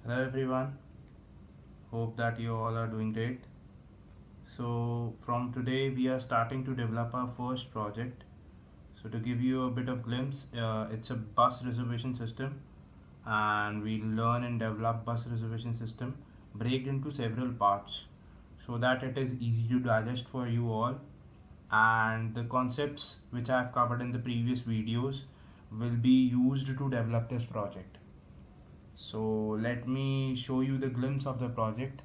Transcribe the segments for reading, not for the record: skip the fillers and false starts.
Hello everyone, hope that you all are doing great. So from today we are starting to develop our first project. So to give you a bit of glimpse, it's a bus reservation system, and we learn and develop bus reservation system break into several parts so that it is easy to digest for you all, and the concepts which I have covered in the previous videos will be used to develop this project. So let me show you the glimpse of the project,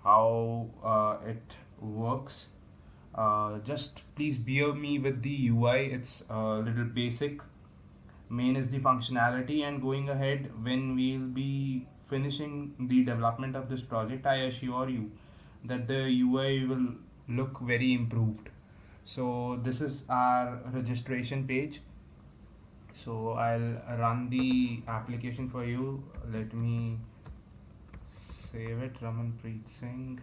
how it works. Just please bear me with the UI. It's a little basic. Main is the functionality, and going ahead when we'll be finishing the development of this project, I assure you that the UI will look very improved. So this is our registration page. So I'll run the application for you. Let me save it. Ramanpreet Singh,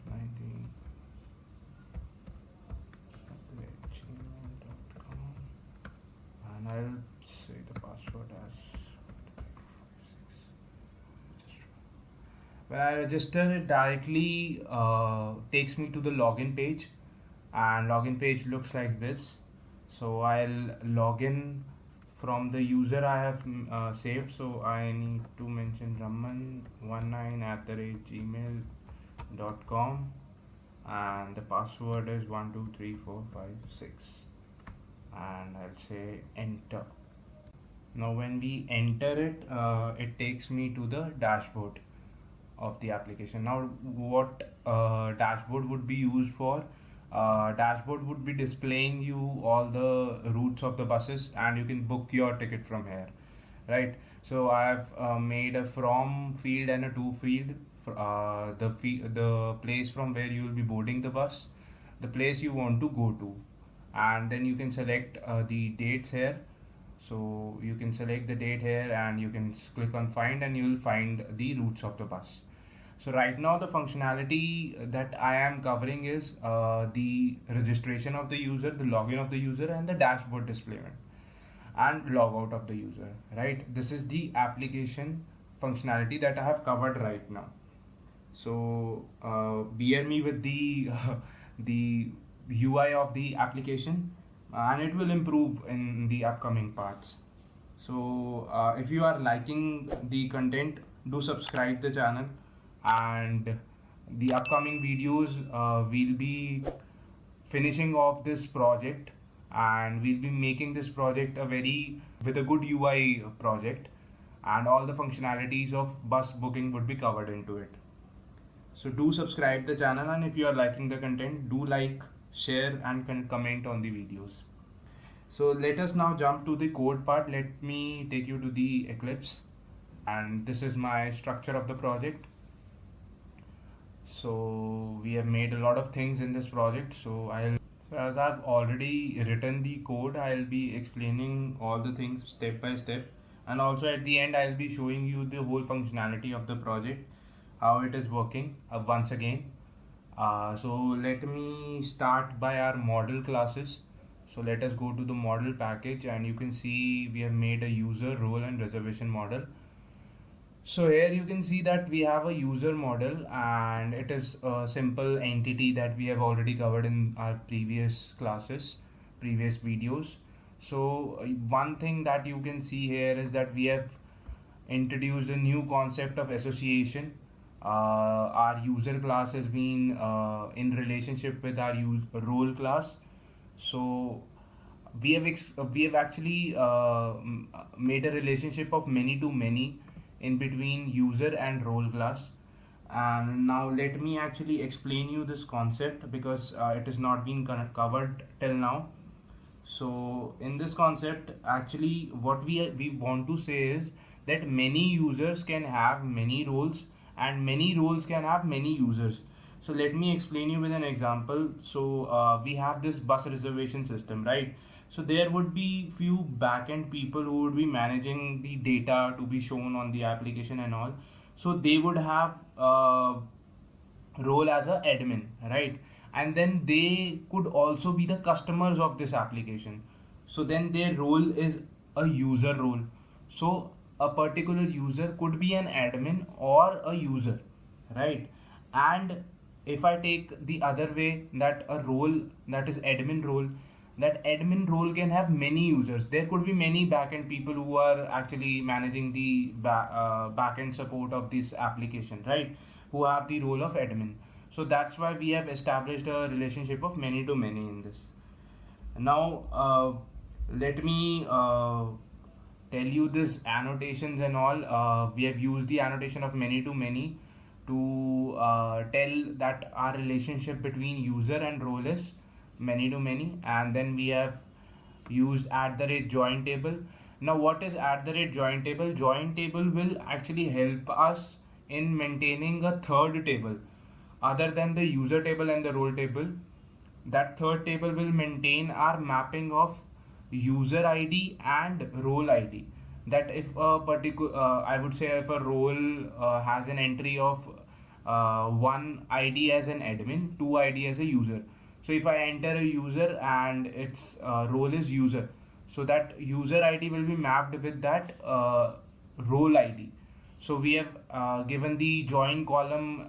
19 gmail.com, and I'll say the password as when I register it directly takes me to the login page, and login page looks like this. So I'll log in from the user I have saved. So I need to mention raman19@gmail.com, and the password is 123456, and I'll say enter. Now when we enter it, it takes me to the dashboard of the application. Now what dashboard would be used for? Dashboard would be displaying you all the routes of the buses, and you can book your ticket from here, right? So I have made a from field and a to field. The place from where you will be boarding the bus, the place you want to go to, and then you can select the dates here. So you can select the date here, and you can click on find, and you will find the routes of the bus. So right now the functionality that I am covering is the registration of the user, the login of the user, and the dashboard displayment and logout of the user, right? This is the application functionality that I have covered right now. So bear me with the the UI of the application, and it will improve in the upcoming parts. So if you are liking the content, do subscribe the channel, and the upcoming videos we'll be finishing off this project, and we'll be making this project a very with a good UI project, and all the functionalities of bus booking would be covered into it. So do subscribe the channel, and if you are liking the content, do like, share, and comment on the videos. So let us now jump to the code part. Let me take you to the Eclipse, and this is my structure of the project. So we have made a lot of things in this project. So as I've already written the code, I'll be explaining all the things step by step, and also at the end I'll be showing you the whole functionality of the project, how it is working once again. So let me start by our model classes. So let us go to the model package, and you can see we have made a user, role, and reservation model. So here you can see that we have a user model, and it is a simple entity that we have already covered in our previous classes, previous videos. So one thing that you can see here is that we have introduced a new concept of association. Our user class has been in relationship with our role class. So we have actually made a relationship of many to many in between user and role class. And now let me actually explain you this concept, because it has not been covered till now. So in this concept, actually what we want to say is that many users can have many roles, and many roles can have many users. So let me explain you with an example. So we have this bus reservation system, right? So there would be few backend people who would be managing the data to be shown on the application and all. So they would have role as a admin, right? And then they could also be the customers of this application. So then their role is a user role. So a particular user could be an admin or a user, right? And if I take the other way, that a role, that is admin role, that admin role can have many users. There could be many backend people who are actually managing the backend support of this application, right? Who have the role of admin. So that's why we have established a relationship of many to many in this. Now, let me tell you this annotations and all. We have used the annotation of many to many to tell that our relationship between user and role is many to many, and then we have used @join table. Now, what is @join table? Join table will actually help us in maintaining a third table other than the user table and the role table. That third table will maintain our mapping of user ID and role ID. That if a particular, I would say, if a role has an entry of one ID as an admin, two ID as a user. So if I enter a user and its role is user, so that user ID will be mapped with that role ID. So we have given the join column,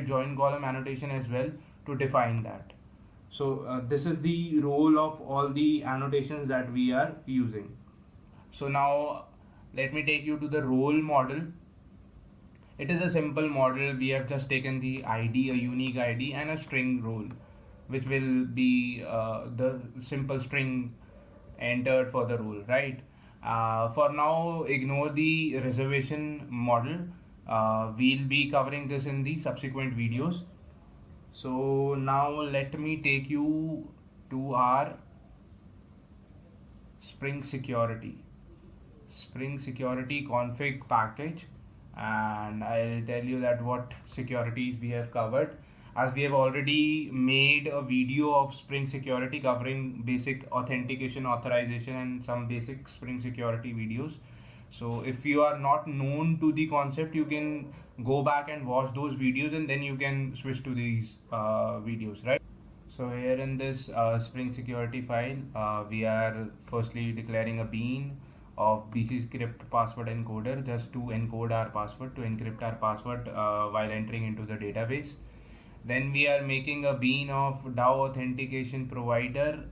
@join column annotation as well to define that. So this is the role of all the annotations that we are using. So now let me take you to the role model. It is a simple model. We have just taken the ID, a unique ID, and a string role, which will be the simple string entered for the role, right? For now, ignore the reservation model. We'll be covering this in the subsequent videos. So now let me take you to our Spring Security config package, and I'll tell you that what securities we have covered, as we have already made a video of Spring Security covering basic authentication, authorization, and some basic Spring Security videos. So if you are not known to the concept, you can go back and watch those videos, and then you can switch to these videos, right? So here in this Spring Security file, we are firstly declaring a bean of BC script password encoder just to encode our password, to encrypt our password while entering into the database. Then we are making a bean of DAO authentication provider.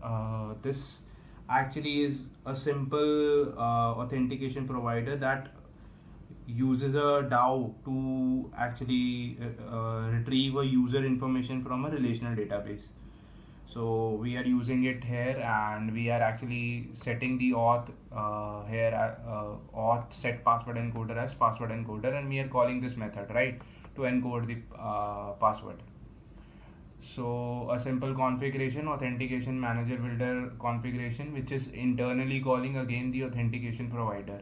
This actually is a simple authentication provider that uses a DAO to actually retrieve a user information from a relational database. So we are using it here, and we are actually setting the auth auth set password encoder as password encoder, and we are calling this method, right, to encode the password. So a simple configuration, authentication manager builder configuration, which is internally calling again the authentication provider,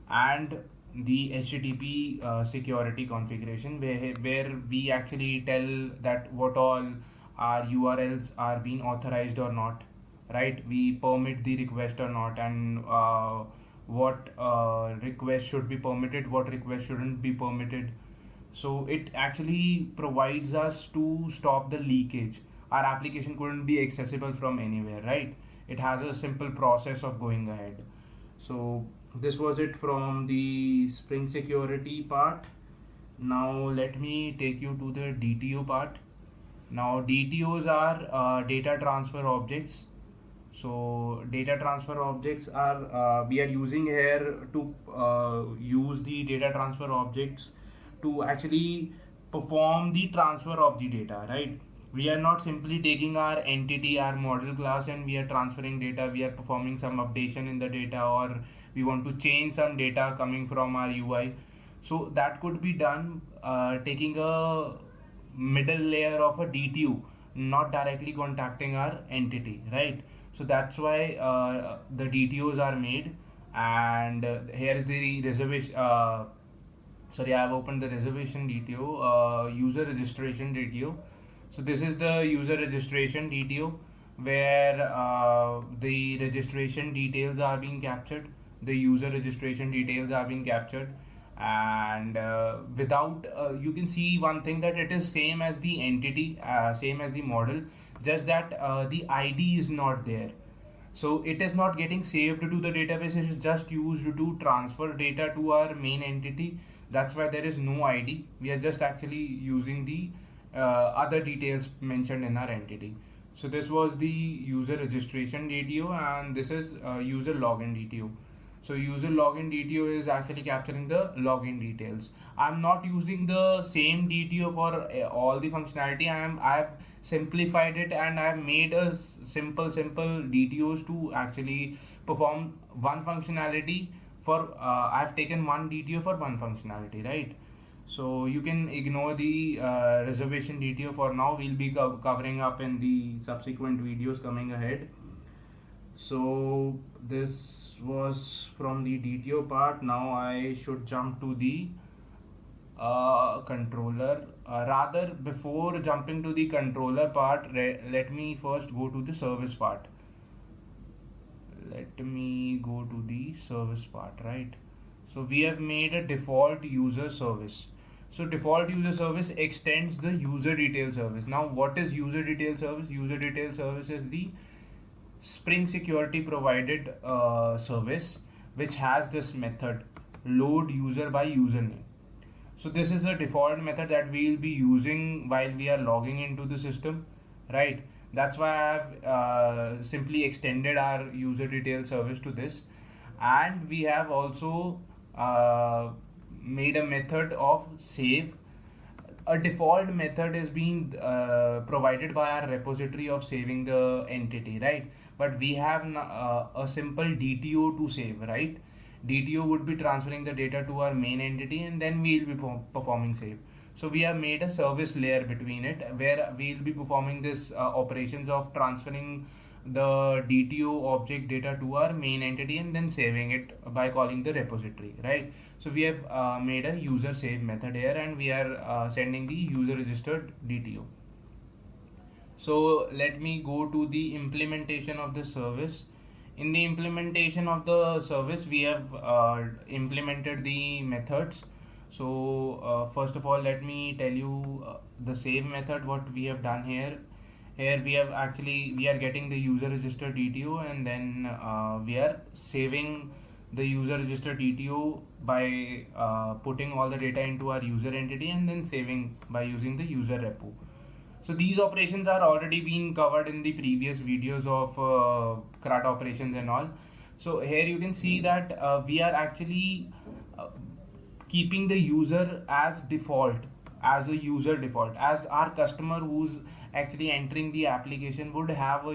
and the HTTP security configuration, where we actually tell that what all our URLs are being authorized or not, right? We permit the request or not, and what request should be permitted, what request shouldn't be permitted. So it actually provides us to stop the leakage. Our application couldn't be accessible from anywhere, right? It has a simple process of going ahead. So this was it from the Spring Security part. Now let me take you to the DTO part. Now DTOs are data transfer objects. So data transfer objects are we are using here to use the data transfer objects to actually perform the transfer of the data, right? We are not simply taking our entity, our model class, and we are transferring data. We are performing some updation in the data, or we want to change some data coming from our UI. So that could be done taking a middle layer of a DTU, not directly contacting our entity, right? So that's why the DTOs are made, and here is the reservation. Sorry, I have opened the reservation DTO, user registration DTO. So this is the user registration DTO, where the registration details are being captured, the user registration details are being captured, and without you can see one thing, that it is same as the entity, same as the model, just that the ID is not there. So it is not getting saved to the database, it is just used to transfer data to our main entity. That's why there is no ID. We are just actually using the other details mentioned in our entity. So this was the user registration DTO, and this is user login DTO. So user login DTO is actually capturing the login details. I'm not using the same DTO for all the functionality. I've simplified it, and I've made a simple DTOs to actually perform one functionality for I've taken one DTO for one functionality, right? So you can ignore the reservation DTO for now. We'll be covering up in the subsequent videos coming ahead. So this was from the DTO part. Now I should jump to the controller. Rather, before jumping to the controller part, let me first go to the service part. Let me go to the service part, right? So we have made a default user service. So default user service extends the user detail service. Now what is user detail service? User detail service is the Spring Security provided service which has this method load user by username. So this is a default method that we will be using while we are logging into the system, right? That's why I've simply extended our user detail service to this, and we have also made a method of save. A default method is being provided by our repository of saving the entity, right? But we have a simple DTO to save, right? DTO would be transferring the data to our main entity, and then we'll be performing save. So we have made a service layer between it where we'll be performing this operations of transferring the DTO object data to our main entity and then saving it by calling the repository, right? So we have made a user save method here, and we are sending the user registered DTO. So let me go to the implementation of the service. In the implementation of the service, we have implemented the methods. So first of all, let me tell you the save method, what we have done here. Here we are getting the user registered DTO, and then we are saving the user registered DTO by putting all the data into our user entity and then saving by using the user repo. So these operations are already being covered in the previous videos of CRUD operations and all. So here you can see that we are actually keeping the user as default, as a user default, as our customer who's actually entering the application would have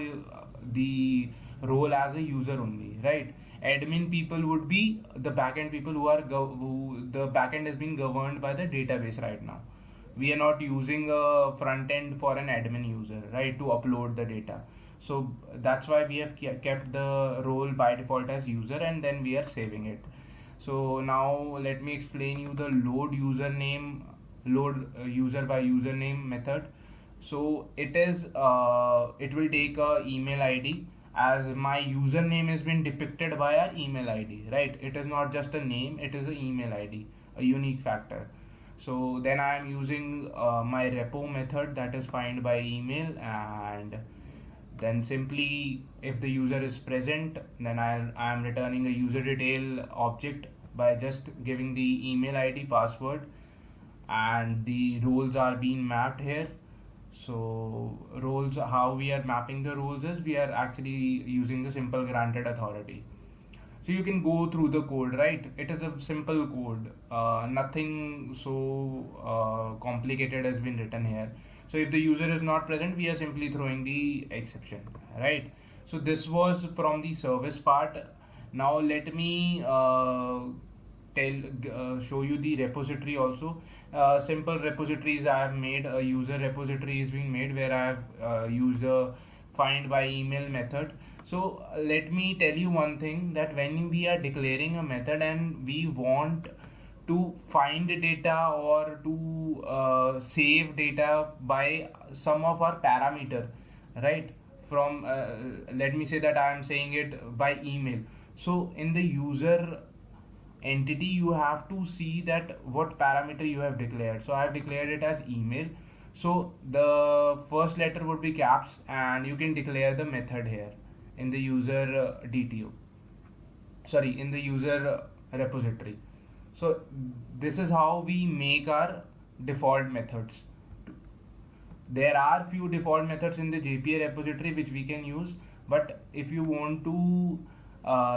the role as a user only, right? Admin people would be the backend people who the backend is being governed by the database right now. We are not using a front end for an admin user, right, to upload the data. So that's why we have kept the role by default as user, and then we are saving it. So now let me explain you the load username, load user by username method. So it will take a email ID, as my username has been depicted by our email ID, right? It is not just a name, it is an email ID, a unique factor. So then I am using my repo method, that is find by email, and then simply if the user is present, then I am returning a user detail object by just giving the email ID, password, and the roles are being mapped here. So roles, how we are mapping the roles is we are actually using the simple granted authority. So you can go through the code, right? It is a simple code, nothing so complicated has been written here. So if the user is not present, we are simply throwing the exception, right? So this was from the service part. Now let me show you the repository also. Simple repositories I have made. A user repository is being made where I have used a find by email method. So let me tell you one thing, that when we are declaring a method and we want to find data or to save data by some of our parameter, right? From let me say that I am saying it by email. So in the user entity, you have to see that what parameter you have declared. So I have declared it as email. So the first letter would be caps, and you can declare the method here in the user DTO, sorry, in the user repository. So this is how we make our default methods. There are few default methods in the JPA repository which we can use, but if you want to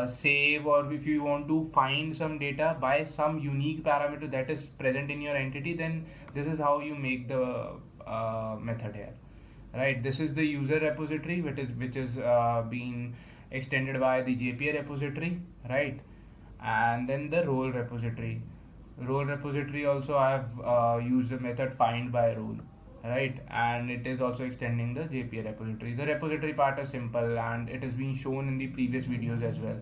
save, or if you want to find some data by some unique parameter that is present in your entity, then this is how you make the method here, right? This is the user repository which is being extended by the JPA repository, right? And then the role repository. Role repository also I have used the method find by role, right? And it is also extending the JPA repository. The repository part is simple and it has been shown in the previous videos as well.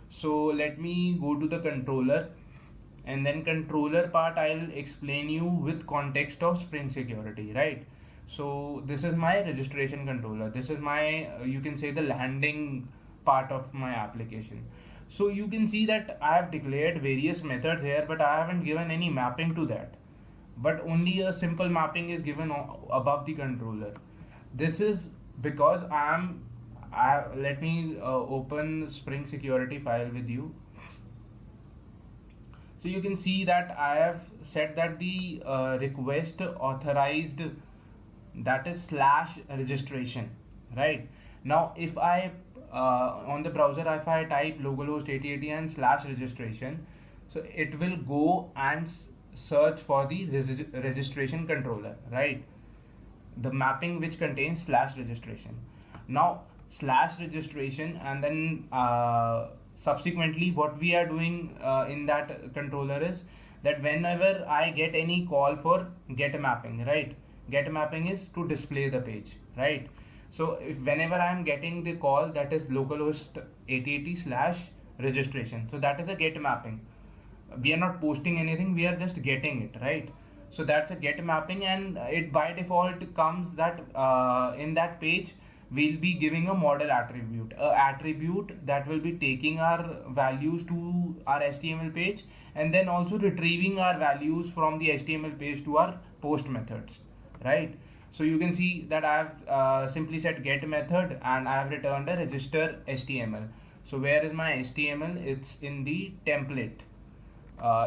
So let me go to the controller, and then controller part I'll explain you with context of Spring Security, right? So this is my registration controller. This is my you can say the landing part of my application. So you can see that I have declared various methods here, but I haven't given any mapping to that, but only a simple mapping is given above the controller. This is because let me open Spring Security file with you. So you can see that I have set that the request authorized, that is slash registration, right? Now if I on the browser, if I type localhost 8080 and slash registration, so it will go and search for the registration controller, right? The mapping which contains slash registration. Now slash registration, and then subsequently what we are doing in that controller is that whenever I get any call for get mapping, right? Get mapping is to display the page, right? So if whenever I am getting the call, that is localhost 8080 slash registration, so that is a get mapping. We are not posting anything, we are just getting it, right? So that's a get mapping, and it by default comes that in that page we'll be giving a model attribute, a attribute that will be taking our values to our HTML page, and then also retrieving our values from the HTML page to our post methods, right? So you can see that I have simply said get method, and I have returned a register HTML. So where is my HTML? It's in the template.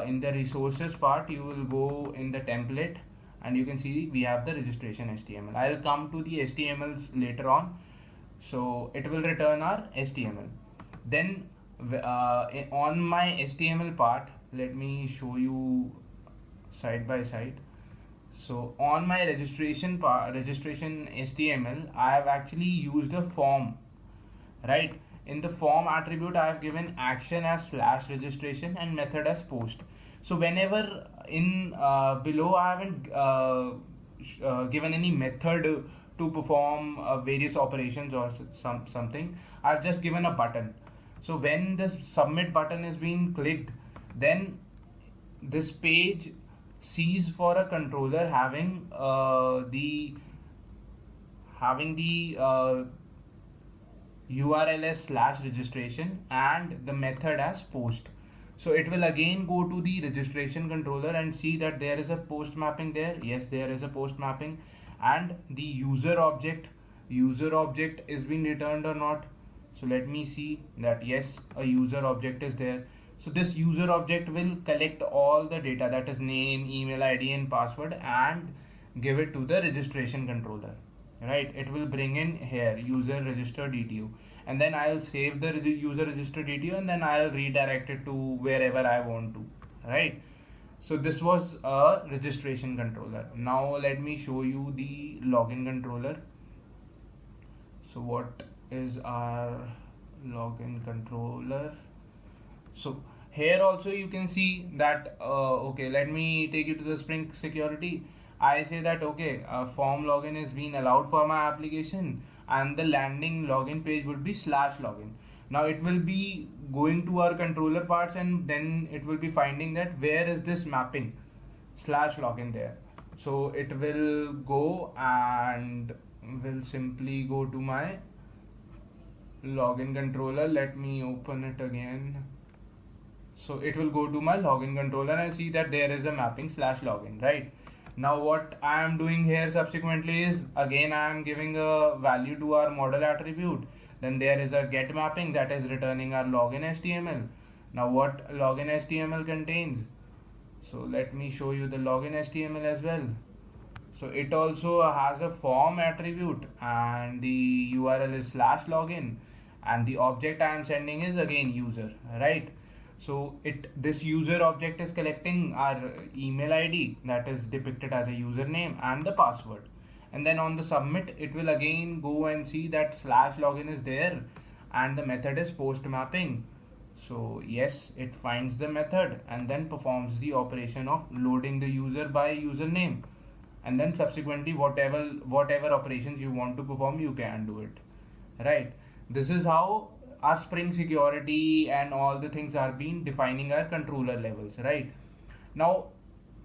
In the resources part, you will go in the template, and you can see we have the registration HTML. I'll come to the HTMLs later on. So it will return our HTML. Then on my HTML part, let me show you side by side. So on my registration HTML, I have actually used a form, right? In the form attribute, I have given action as slash registration and method as post. So whenever in below I haven't given any method to perform various operations or something, I've just given a button. So when this submit button is being clicked, then this page sees for a controller having the URL as slash registration and the method as post. So it will again go to the registration controller and see that there is a post mapping there. Yes, there is a post mapping, and the user object is being returned or not. So let me see that yes, a user object is there. So this user object will collect all the data, that is name, email ID and password, and give it to the registration controller, right? It will bring in here user register DTO, and then I'll save the user register DTO, and then I'll redirect it to wherever I want to, right? So this was a registration controller. Now let me show you the login controller. So what is our login controller? So here also you can see that okay, let me take you to the Spring Security. I say that okay, form login is being allowed for my application, and the landing login page would be slash login. Now it will be going to our controller parts, and then it will be finding that where is this mapping slash login there. So it will go and will simply go to my login controller. Let me open it again. So it will go to my login controller and see that there is a mapping slash login, right? Now what I am doing here subsequently is again I am giving a value to our model attribute. Then there is a get mapping that is returning our login HTML. Now what login HTML contains? So let me show you the login HTML as well. So it also has a form attribute and the URL is /login, and the object I am sending is again user, right? So this user object is collecting our email ID that is depicted as a username and the password. And then on the submit, it will again go and see that /login is there and the method is post mapping. So yes, it finds the method and then performs the operation of loading the user by username, and then subsequently whatever operations you want to perform, you can do it, right? This is how our Spring security and all the things are being defining our controller levels, right? Now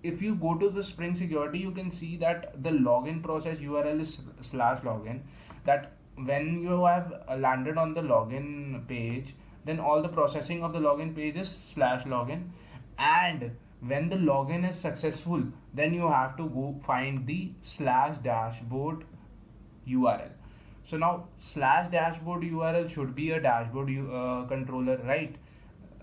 if you go to the Spring security, you can see that the login process URL is /login, that when you have landed on the login page, then all the processing of the login page is /login, and when the login is successful, then you have to go find the /dashboard URL. So now /dashboard URL should be a dashboard controller, right?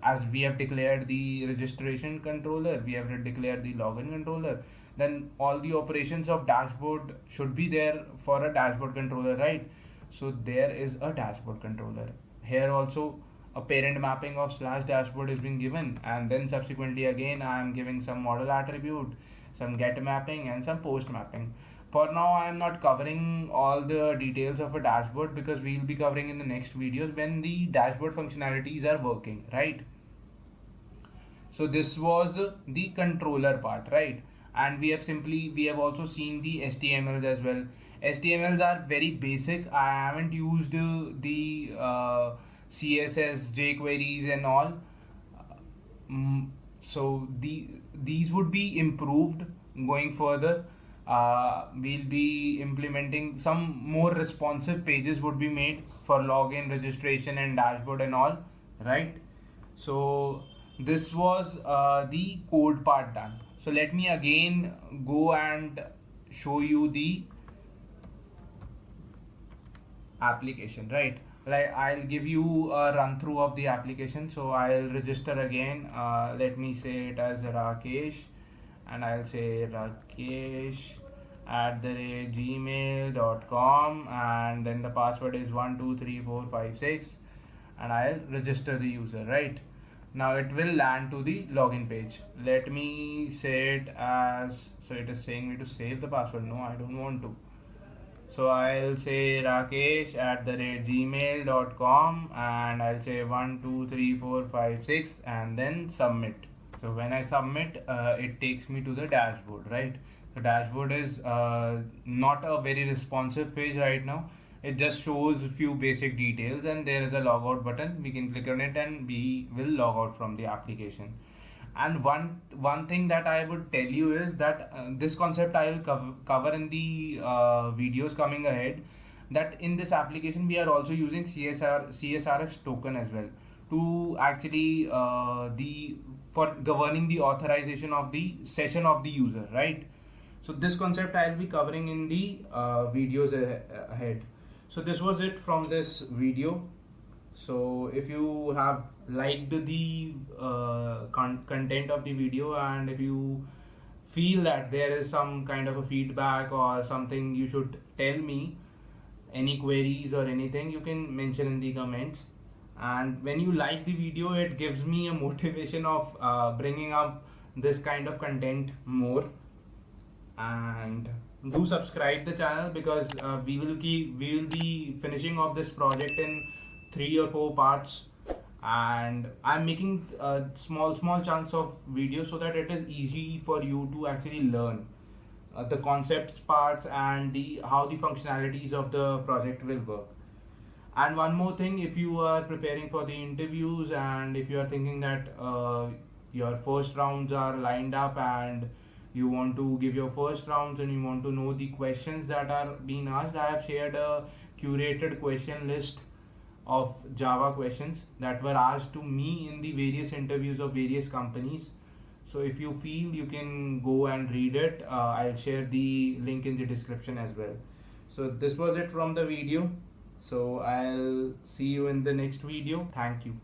As we have declared the registration controller, we have declared the login controller, then all the operations of dashboard should be there for a dashboard controller, right? So there is a dashboard controller. Here also a parent mapping of /dashboard is being given, and then subsequently again I am giving some model attribute, some get mapping and some post mapping. For now I am not covering all the details of a dashboard because we will be covering in the next videos when the dashboard functionalities are working, right? So this was the controller part, right? And we have also seen the HTMLs as well. HTMLs are very basic. I haven't used the CSS, jQueries and all. So these would be improved going further. We'll be implementing some more responsive pages would be made for login, registration and dashboard and all, right? So this was the code part done. So let me again go and show you the application, right? Like I'll give you a run through of the application. So I'll register again. Let me say it as Rakesh, and I'll say Rakesh @gmail.com, and then the password is 123456, and I'll register the user, right? Now it will land to the login page. Let me say it as, so it is saying me to save the password. No, I don't want to. So I'll say Rakesh @gmail.com, and I'll say 123456 and then submit. So when I submit, it takes me to the dashboard, right? The dashboard is not a very responsive page right now. It just shows a few basic details, and there is a logout button. We can click on it and we will log out from the application. And one thing that I would tell you is that this concept I will cover in the videos coming ahead, that in this application we are also using CSRF token as well to actually for governing the authorization of the session of the user, right? So this concept I will be covering in the videos ahead. So this was it from this video. So if you have liked the content of the video, and if you feel that there is some kind of a feedback or something you should tell me, any queries or anything, you can mention in the comments. And when you like the video, it gives me a motivation of bringing up this kind of content more. And do subscribe the channel, because we will be finishing off this project in 3 or 4 parts, and I'm making small chunks of videos so that it is easy for you to actually learn the concepts parts and how the functionalities of the project will work. And one more thing, if you are preparing for the interviews and if you are thinking that your first rounds are lined up and you want to give your first rounds and you want to know the questions that are being asked, I have shared a curated question list of Java questions that were asked to me in the various interviews of various companies. So if you feel, you can go and read it. I'll share the link in the description as well. So this was it from the video. So I'll see you in the next video. Thank you.